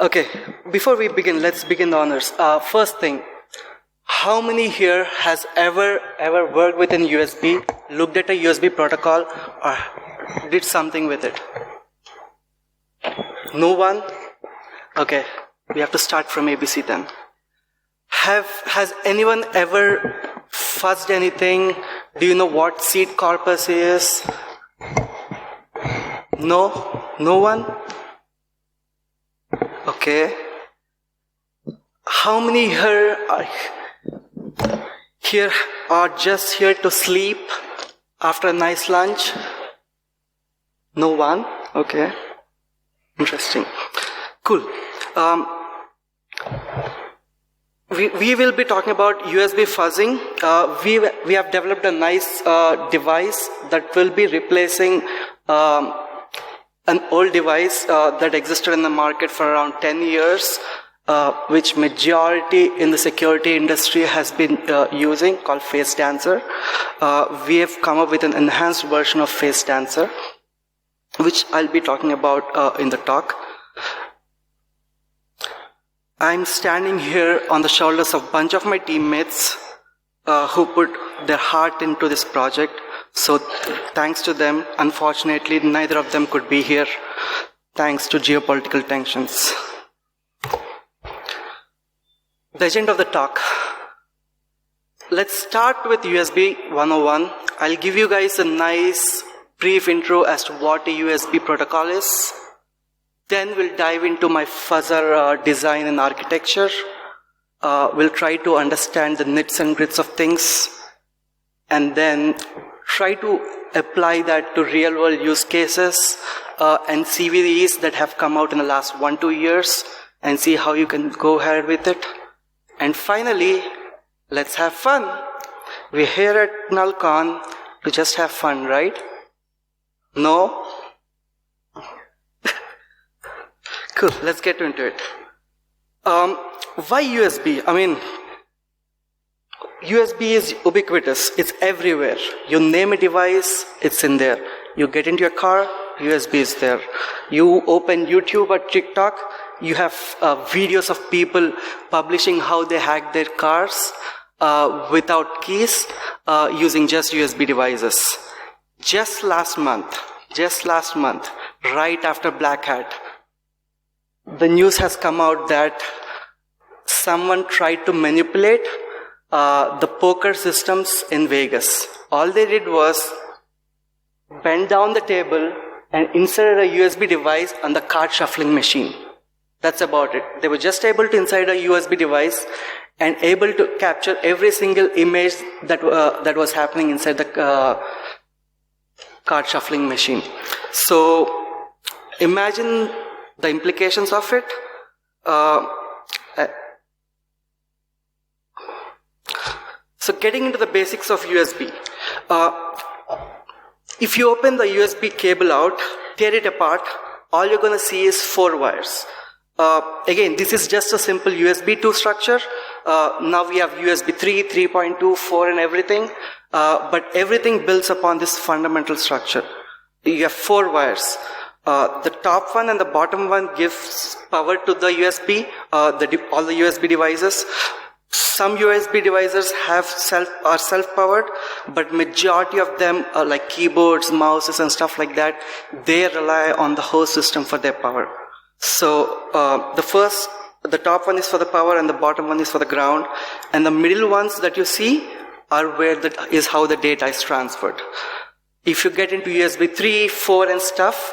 Okay, before we begin, let's begin the honors. First thing, how many here has ever worked with an USB, looked at a USB protocol, or did something with it? No one? Okay, we have to start from ABC then. Has anyone ever fuzzed anything? Do you know what seed corpus is? No? No one? Okay. How many here are just here to sleep after a nice lunch? No one? Okay. Interesting. Cool. We will be talking about USB fuzzing. We have developed a nice device that will be replacing an old device that existed in the market for around 10 years, which majority in the security industry has been using, called Face Dancer. We have come up with an enhanced version of Face Dancer, which I'll be talking about in the talk. I'm standing here on the shoulders of a bunch of my teammates who put their heart into this project. So thanks to them, unfortunately, neither of them could be here, thanks to geopolitical tensions. The agenda of the talk. Let's start with USB 101. I'll give you guys a nice brief intro as to what a USB protocol is. Then we'll dive into my fuzzer design and architecture. We'll try to understand the nits and grits of things, and then try to apply that to real-world use cases and CVEs that have come out in the last 1-2 years, and see how you can go ahead with it. And finally, let's have fun. We're here at NullCon to just have fun, right? No? Cool, let's get into it. Why USB? I mean, USB is ubiquitous. It's everywhere. You name a device, it's in there. You get into your car, USB is there. You open YouTube or TikTok, you have videos of people publishing how they hack their cars without keys using just USB devices. Just last month, right after Black Hat, the news has come out that someone tried to manipulate the poker systems in Vegas. All they did was bend down the table and insert a USB device on the card shuffling machine. That's about it. They were just able to insert a USB device and able to capture every single image that was happening inside the card shuffling machine. So imagine the implications of it. So getting into the basics of USB. If you open the USB cable out, tear it apart, all you're going to see is 4 wires. Again, this is just a simple USB 2 structure. Now we have USB 3, 3.2, 4 and everything. But everything builds upon this fundamental structure. You have 4 wires. The top one and the bottom one gives power to the USB, all the USB devices. Some USB devices are self-powered, but majority of them are like keyboards, mouses and stuff like that. They rely on the host system for their power. So the top one is for the power and the bottom one is for the ground. And the middle ones that you see are is how the data is transferred. If you get into USB 3, 4 and stuff,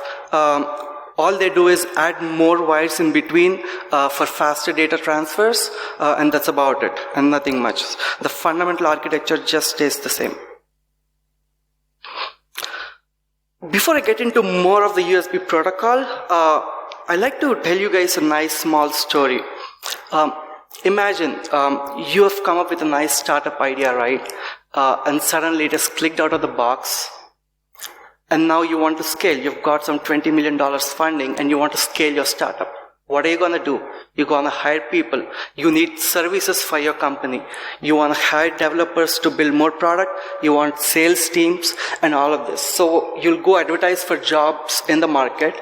all they do is add more wires in between for faster data transfers, and that's about it, and nothing much. The fundamental architecture just stays the same. Before I get into more of the USB protocol, I like to tell you guys a nice small story. Imagine you have come up with a nice startup idea, right? And suddenly it has clicked out of the box. And now you want to scale. You've got some $20 million funding and you want to scale your startup. What are you going to do? You're going to hire people. You need services for your company. You want to hire developers to build more product. You want sales teams and all of this. So you'll go advertise for jobs in the market.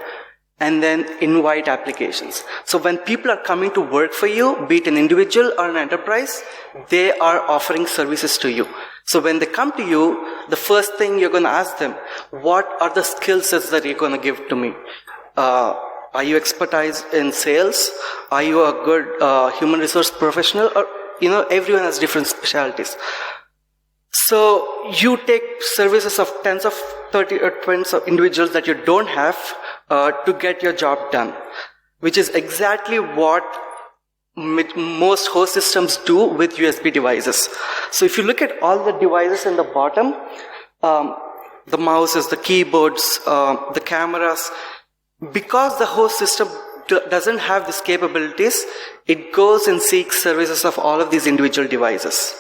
and then invite applications. So when people are coming to work for you, be it an individual or an enterprise, they are offering services to you. So when they come to you, the first thing you're going to ask them, what are the skill sets that you're going to give to me? Are you expertise in sales? Are you a good human resource professional? Or, everyone has different specialties. So you take services of tens of 30 or 20 of individuals that you don't have to get your job done, which is exactly what most host systems do with USB devices. So if you look at all the devices in the bottom, the mouses, the keyboards, the cameras, because the host system doesn't have these capabilities, it goes and seeks services of all of these individual devices.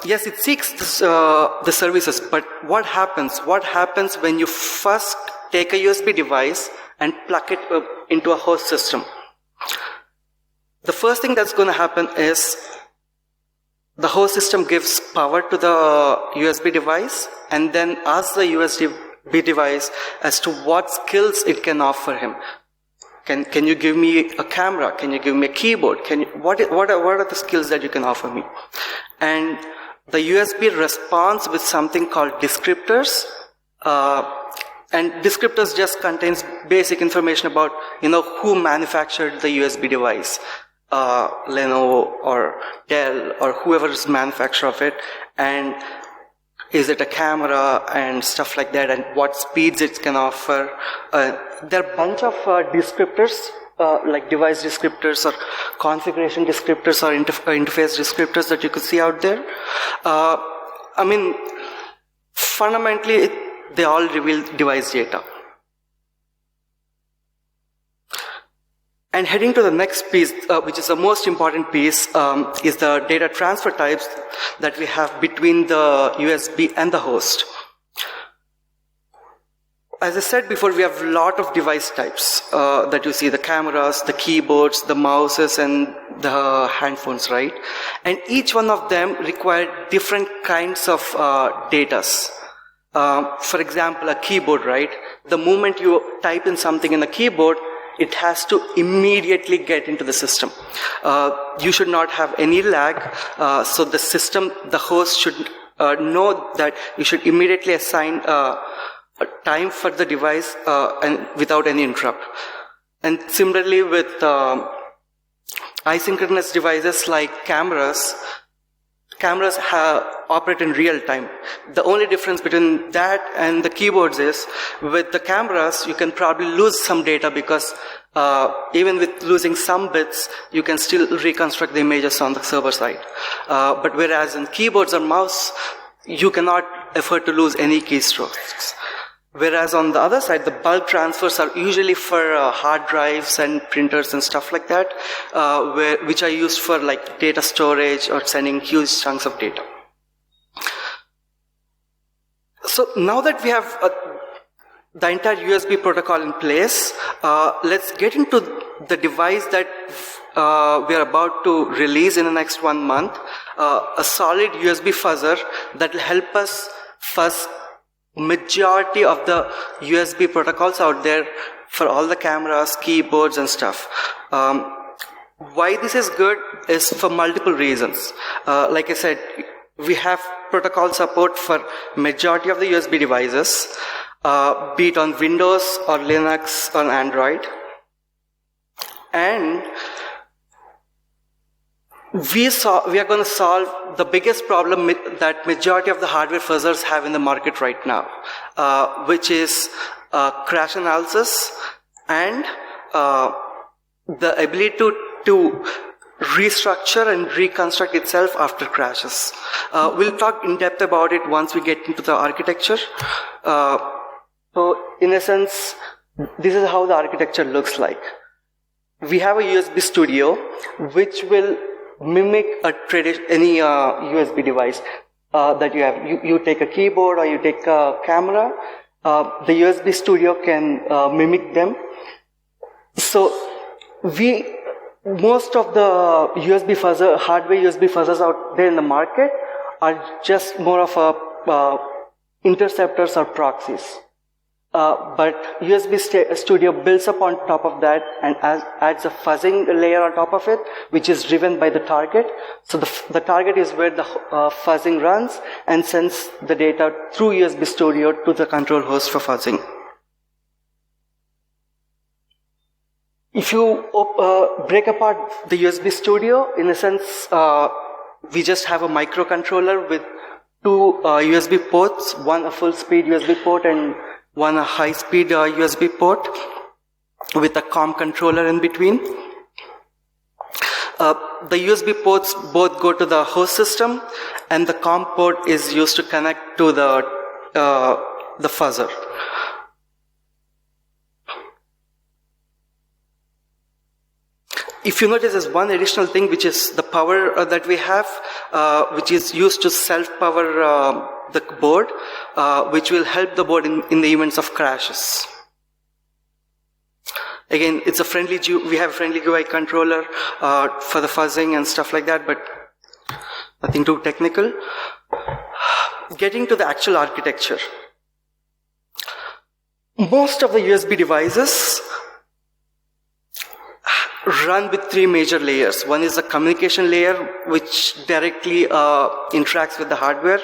Yes, it seeks the services, but what happens? What happens when you first take a USB device and plug it into a host system? The first thing that's going to happen is the host system gives power to the USB device and then asks the USB device as to what skills it can offer him. Can you give me a camera? Can you give me a keyboard? What are the skills that you can offer me? And the USB responds with something called descriptors. And descriptors just contains basic information about, who manufactured the USB device. Lenovo or Dell or whoever is manufacturer of it. And is it a camera and stuff like that, and what speeds it can offer. There are a bunch of descriptors, like device descriptors or configuration descriptors or interface descriptors that you could see out there. Fundamentally, they all reveal device data. And heading to the next piece, which is the most important piece, is the data transfer types that we have between the USB and the host. As I said before, we have a lot of device types that you see, the cameras, the keyboards, the mouses, and the handphones, right? And each one of them require different kinds of datas. For example, a keyboard, right? The moment you type in something in the keyboard, it has to immediately get into the system. You should not have any lag, so the system, the host should know that you should immediately assign a time for the device and without any interrupt. And similarly with asynchronous devices like cameras operate in real time. The only difference between that and the keyboards is, with the cameras, you can probably lose some data because even with losing some bits, you can still reconstruct the images on the server side. But whereas in keyboards or mouse, you cannot afford to lose any keystrokes. Whereas on the other side, the bulk transfers are usually for hard drives and printers and stuff like that, which are used for like data storage or sending huge chunks of data. So now that we have the entire USB protocol in place, let's get into the device that we are about to release in the next 1 month, a solid USB fuzzer that will help us fuzz majority of the USB protocols out there for all the cameras, keyboards and stuff. Why this is good is for multiple reasons. Like I said, we have protocol support for majority of the USB devices, be it on Windows or Linux or Android. And we are going to solve the biggest problem that majority of the hardware fuzzers have in the market right now, which is crash analysis and the ability to restructure and reconstruct itself after crashes. We'll talk in depth about it once we get into the architecture. So in essence, this is how the architecture looks like. We have a USB Studio, which will mimic any USB device that you have. You take a keyboard or you take a camera, the USB Studio can mimic them. So most of the hardware USB fuzzers out there in the market are just more of interceptors or proxies. But USB Studio builds up on top of that and adds a fuzzing layer on top of it, which is driven by the target. So the target is where the fuzzing runs and sends the data through USB Studio to the control host for fuzzing. If you break apart the USB Studio, in a sense, we just have a microcontroller with two USB ports, one a full-speed USB port and one a high-speed USB port with a COM controller in between. The USB ports both go to the host system, and the COM port is used to connect to the fuzzer. If you notice, there's one additional thing, which is the power that we have, which is used to self-power the board, which will help the board in the events of crashes. Again, it's a friendly we have a friendly GUI controller for the fuzzing and stuff like that, but nothing too technical. Getting to the actual architecture. Most of the USB devices run with three major layers. One is the communication layer, which directly interacts with the hardware.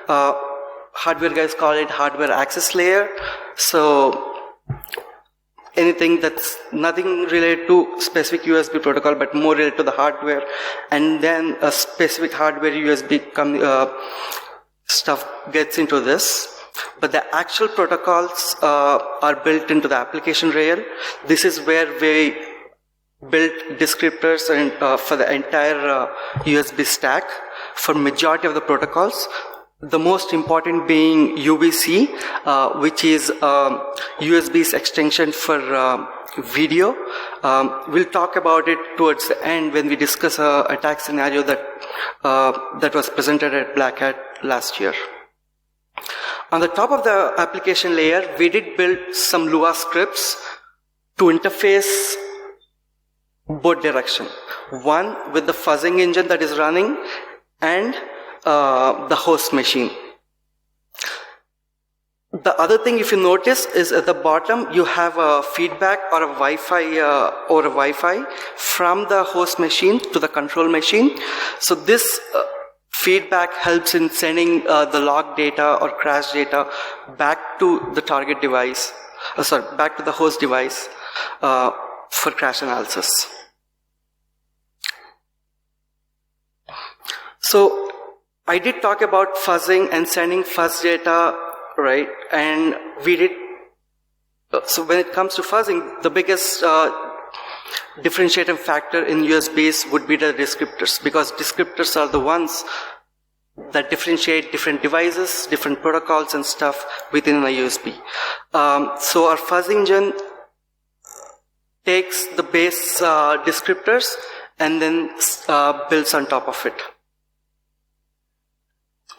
Hardware guys call it hardware access layer. So anything that's nothing related to specific USB protocol, but more related to the hardware, and then a specific hardware USB stuff gets into this. But the actual protocols are built into the application layer. This is where we built descriptors and for the entire USB stack for majority of the protocols. The most important being UBC, which is USB's extension for video. We'll talk about it towards the end when we discuss an attack scenario that was presented at Black Hat last year. On the top of the application layer, we did build some Lua scripts to interface both direction. One with the fuzzing engine that is running and the host machine. The other thing, if you notice, is at the bottom you have a feedback or a Wi-Fi from the host machine to the control machine. So this feedback helps in sending the log data or crash data back to the target device, back to the host device for crash analysis. So I did talk about fuzzing and sending fuzz data, right? And we did, so when it comes to fuzzing, the biggest differentiating factor in USBs would be the descriptors, because descriptors are the ones that differentiate different devices, different protocols and stuff within a USB. So our fuzz engine takes the base descriptors and then builds on top of it.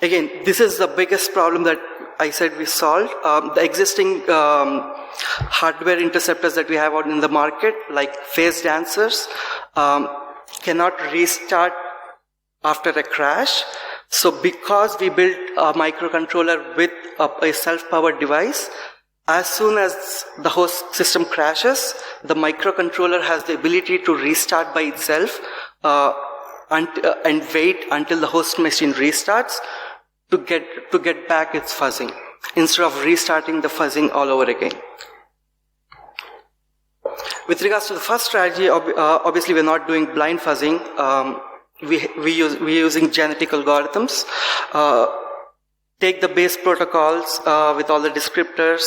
Again, this is the biggest problem that I said we solved. The existing hardware interceptors that we have out in the market, like phased answers, cannot restart after a crash. So because we built a microcontroller with a self-powered device, as soon as the host system crashes, the microcontroller has the ability to restart by itself and wait until the host machine restarts to get back its fuzzing, instead of restarting the fuzzing all over again. With regards to the first strategy, obviously we're not doing blind fuzzing. We're using genetic algorithms. Take the base protocols with all the descriptors,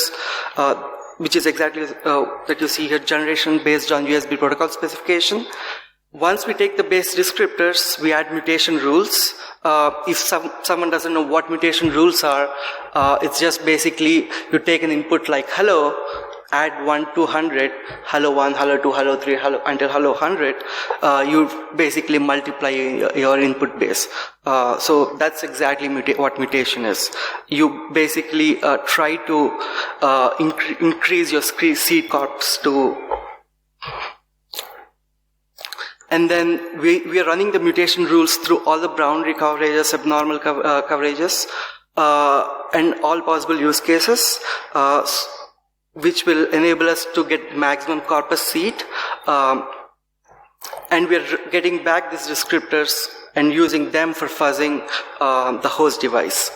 which is exactly that you see here, generation based on USB protocol specification. Once we take the base descriptors, we add mutation rules. If someone doesn't know what mutation rules are, it's just basically you take an input like hello, add 1 to 100, hello 1, hello 2, hello 3, hello until hello 100. You basically multiply your input base. So that's exactly what mutation is. You basically try to increase your seed corpus to. And then we are running the mutation rules through all the boundary coverages, abnormal coverages, and all possible use cases. which will enable us to get maximum corpus seed. And we're getting back these descriptors and using them for fuzzing the host device.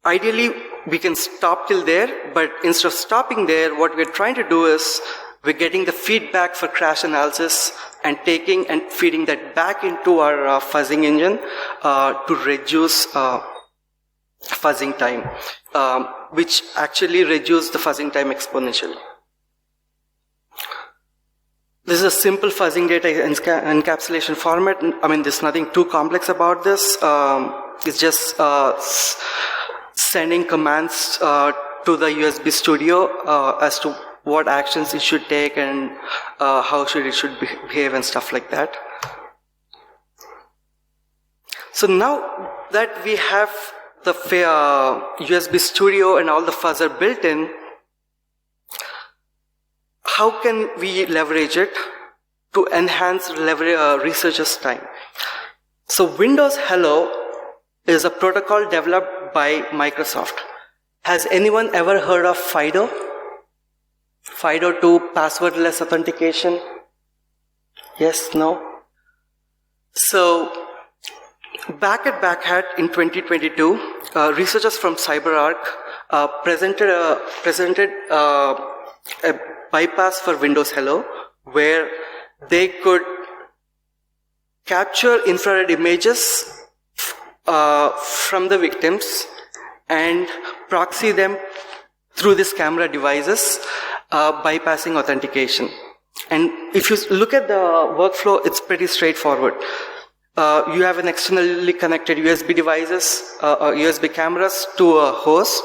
Ideally, we can stop till there, but instead of stopping there, what we're trying to do is we're getting the feedback for crash analysis and taking and feeding that back into our fuzzing engine to reduce fuzzing time, which actually reduces the fuzzing time exponentially. This is a simple fuzzing data encapsulation format. I mean, there's nothing too complex about this. It's just sending commands to the USB Studio as to what actions it should take and how it should behave and stuff like that. So now that we have the USB Studio and all the fuzzer built in, how can we leverage it to enhance researchers' time? So Windows Hello is a protocol developed by Microsoft. Has anyone ever heard of FIDO? FIDO 2 passwordless authentication? Yes, no? So back at Black Hat in 2022, researchers from CyberArk presented a bypass for Windows Hello, where they could capture infrared images from the victims and proxy them through these camera devices, bypassing authentication. And if you look at the workflow, it's pretty straightforward. You have an externally connected USB devices, USB cameras to a host,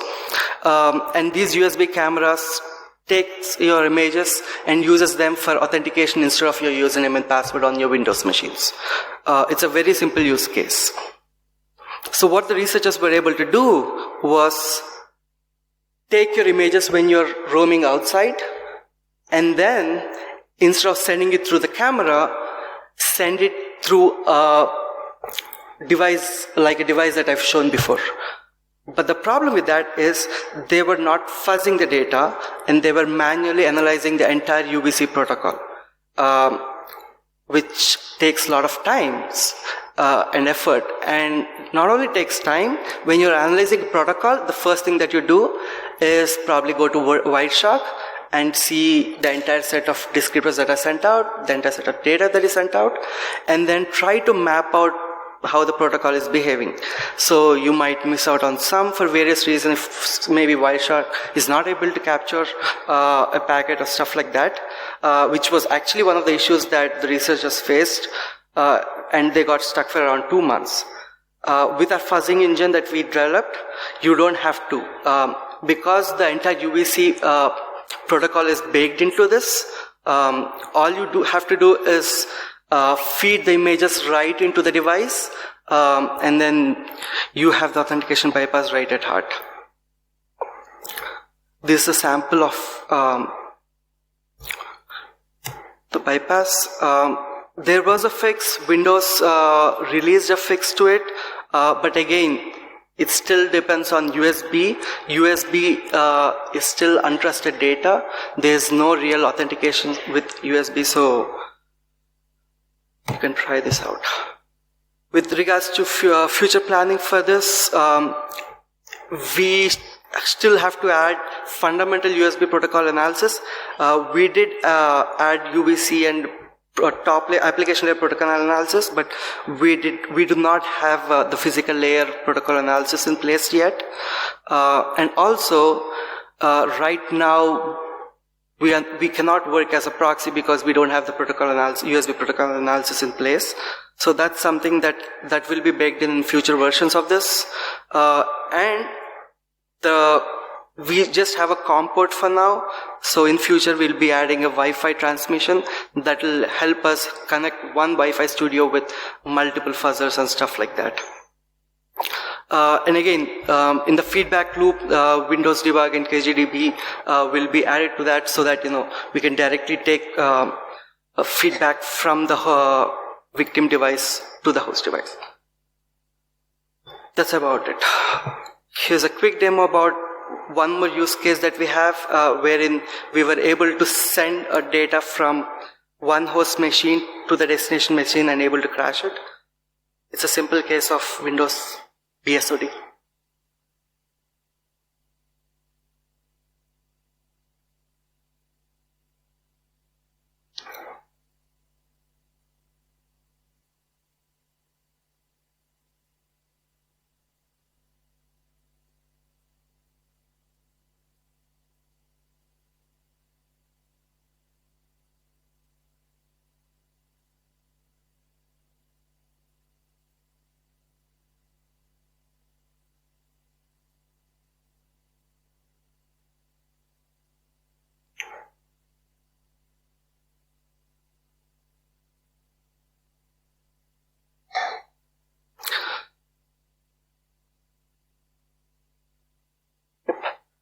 and these USB cameras takes your images and uses them for authentication instead of your username and password on your Windows machines. It's a very simple use case. So what the researchers were able to do was take your images when you're roaming outside, and then instead of sending it through the camera, send it through a device like a device that I've shown before. But the problem with that is they were not fuzzing the data, and they were manually analyzing the entire UBC protocol, which takes a lot of time and effort. And not only takes time, when you're analyzing a protocol, the first thing that you do is probably go to Wireshark and see the entire set of descriptors that are sent out, the entire set of data that is sent out, and then try to map out how the protocol is behaving. So you might miss out on some for various reasons. If maybe Wireshark is not able to capture a packet or stuff like that, which was actually one of the issues that the researchers faced, and they got stuck for around 2 months. With our fuzzing engine that we developed, you don't have to. Because the entire UBC protocol is baked into this, all you have to do is feed the images right into the device, and then you have the authentication bypass right at heart. This is a sample of the bypass. There was a fix. Windows released a fix to it, but again, it still depends on USB. USB is still untrusted data. There's no real authentication with USB, so you can try this out. With regards to future planning for this, we still have to add fundamental USB protocol analysis. We did add UBC and top layer application layer protocol analysis, but we do not have the physical layer protocol analysis in place yet. And also, right now, we cannot work as a proxy because we don't have the protocol analysis, USB protocol analysis in place. So that's something that will be baked in future versions of this. And we just have a COM port for now. So in future, we'll be adding a Wi-Fi transmission that will help us connect one Wi-Fi studio with multiple fuzzers and stuff like that. And again, in the feedback loop, Windows Debug and KGDB will be added to that, so that we can directly take feedback from the victim device to the host device. That's about it. Here's a quick demo about one more use case that we have wherein we were able to send a data from one host machine to the destination machine and able to crash it. It's a simple case of Windows BSOD.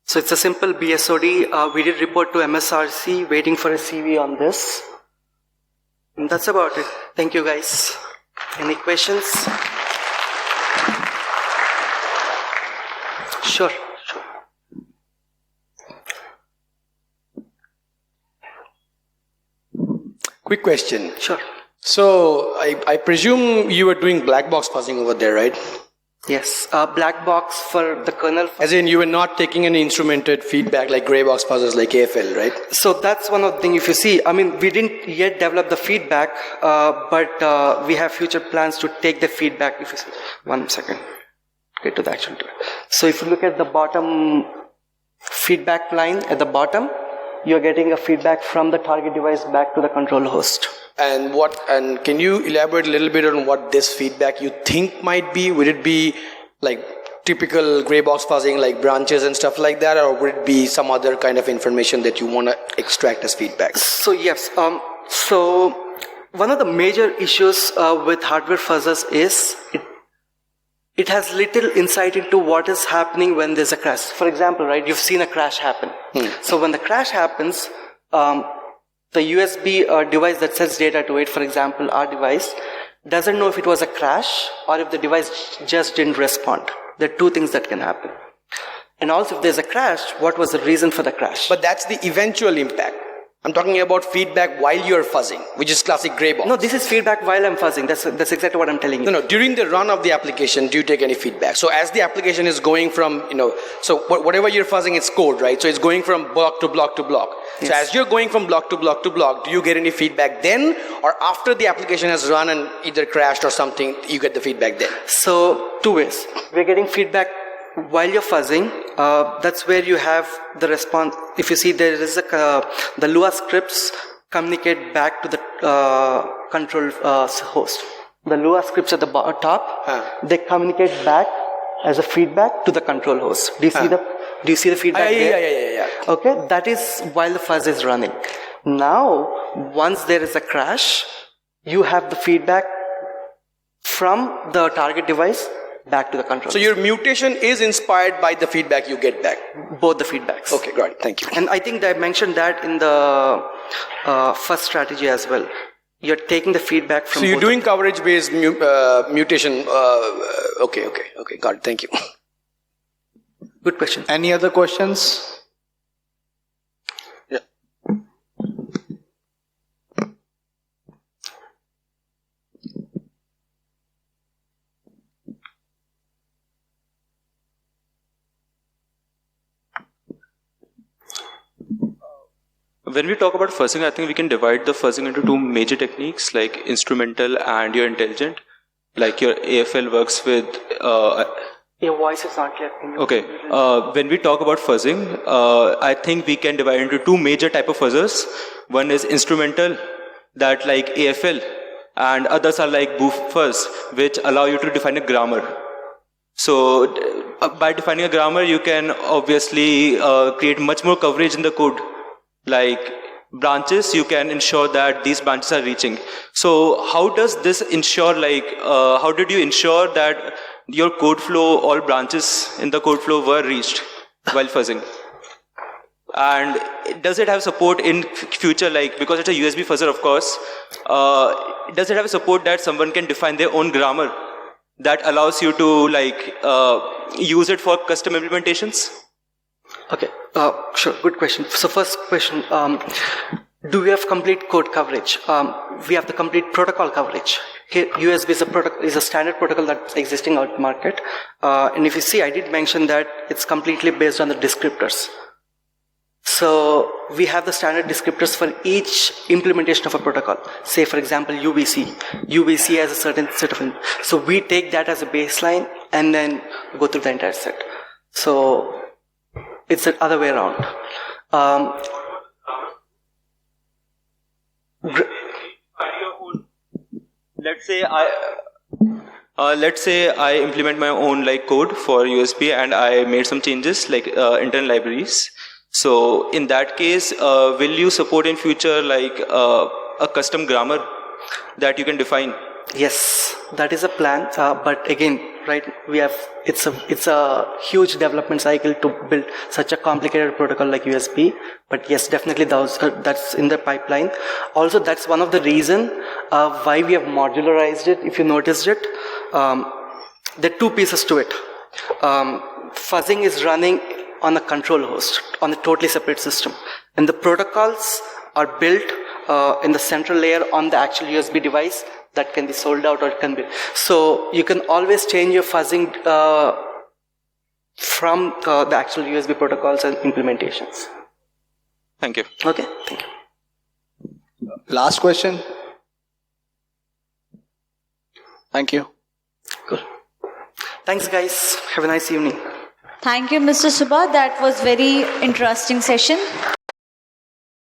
So it's a simple BSOD. We did report to MSRC, waiting for a CV on this. And that's about it. Thank you guys. Any questions? Sure. Quick question. Sure. So I presume you were doing black box fuzzing over there, right? Yes. Black box for the kernel. As in, you were not taking any instrumented feedback like gray box fuzzers like AFL, right? So that's one of the things. If you see, I mean, we didn't yet develop the feedback, but we have future plans to take the feedback. If you see, 1 second, get to the actual. So if you look at the bottom feedback line at the bottom, you're getting a feedback from the target device back to the control host. And can you elaborate a little bit on what this feedback you think might be? Would it be like typical gray box fuzzing, like branches and stuff like that, or would it be some other kind of information that you want to extract as feedback? So yes, so one of the major issues with hardware fuzzers is it has little insight into what is happening when there's a crash. For example, right, you've seen a crash happen. So when the crash happens, the USB device that sends data to it, for example, our device, doesn't know if it was a crash or if the device just didn't respond. There are two things that can happen. And also, if there's a crash, what was the reason for the crash? But that's the eventual impact. I'm talking about feedback while you're fuzzing, which is classic gray box. No, this is feedback while I'm fuzzing. That's exactly what I'm telling you. No, during the run of the application, do you take any feedback? So as the application is going from, so whatever you're fuzzing, it's code, right? So it's going from block to block to block. Yes. So as you're going from block to block to block, do you get any feedback then? Or after the application has run and either crashed or something, you get the feedback then? So two ways. We're getting feedback while you're fuzzing. That's where you have the response. If you see, there is the Lua scripts communicate back to the control host. The Lua scripts at the top, they communicate back as a feedback to the control host. Do you see the feedback there? Yeah. Okay, that is while the fuzz is running. Now, once there is a crash, you have the feedback from the target device back to the control. So your mutation is inspired by the feedback you get back? Both the feedbacks. Okay, got it. Thank you. And I think that I mentioned that in the first strategy as well. You're taking the feedback from. So you're doing coverage-based mutation. Okay. Got it. Thank you. Good question. Any other questions? Yeah. When we talk about fuzzing, I think we can divide the fuzzing into two major techniques, like instrumental and your intelligent. Like your AFL works with... Your voice is not clear. Okay. When we talk about fuzzing, I think we can divide into two major type of fuzzers. One is instrumental, that like AFL, and others are like boof fuzz, which allow you to define a grammar. So by defining a grammar, you can obviously create much more coverage in the code. Like branches, you can ensure that these branches are reaching. So how does this ensure, how did you ensure that your code flow, all branches in the code flow were reached while fuzzing? And does it have support in future, because it's a USB fuzzer, of course, does it have support that someone can define their own grammar that allows you to use it for custom implementations? Okay, sure, good question. So first question, do we have complete code coverage? We have the complete protocol coverage. Here, USB is a standard protocol that's existing out market. And if you see, I did mention that it's completely based on the descriptors. So we have the standard descriptors for each implementation of a protocol. Say, for example, UBC. UBC has a certain set of, so we take that as a baseline and then go through the entire set. So it's the other way around. Let's say I implement my own like code for USB and I made some changes like internal libraries. So in that case, will you support in future like a custom grammar that you can define? Yes, that is a plan. But again, right, it's a huge development cycle to build such a complicated protocol like USB. But yes, definitely that's in the pipeline. Also, that's one of the reason why we have modularized it. If you noticed it, there are two pieces to it. Fuzzing is running on a control host, on a totally separate system. And the protocols are built in the central layer on the actual USB device that can be sold out or can be. So you can always change your fuzzing from the actual USB protocols and implementations. Thank you. Okay, thank you. Last question. Thank you. Cool. Thanks, guys. Have a nice evening. Thank you, Mr. Subha. That was very interesting session.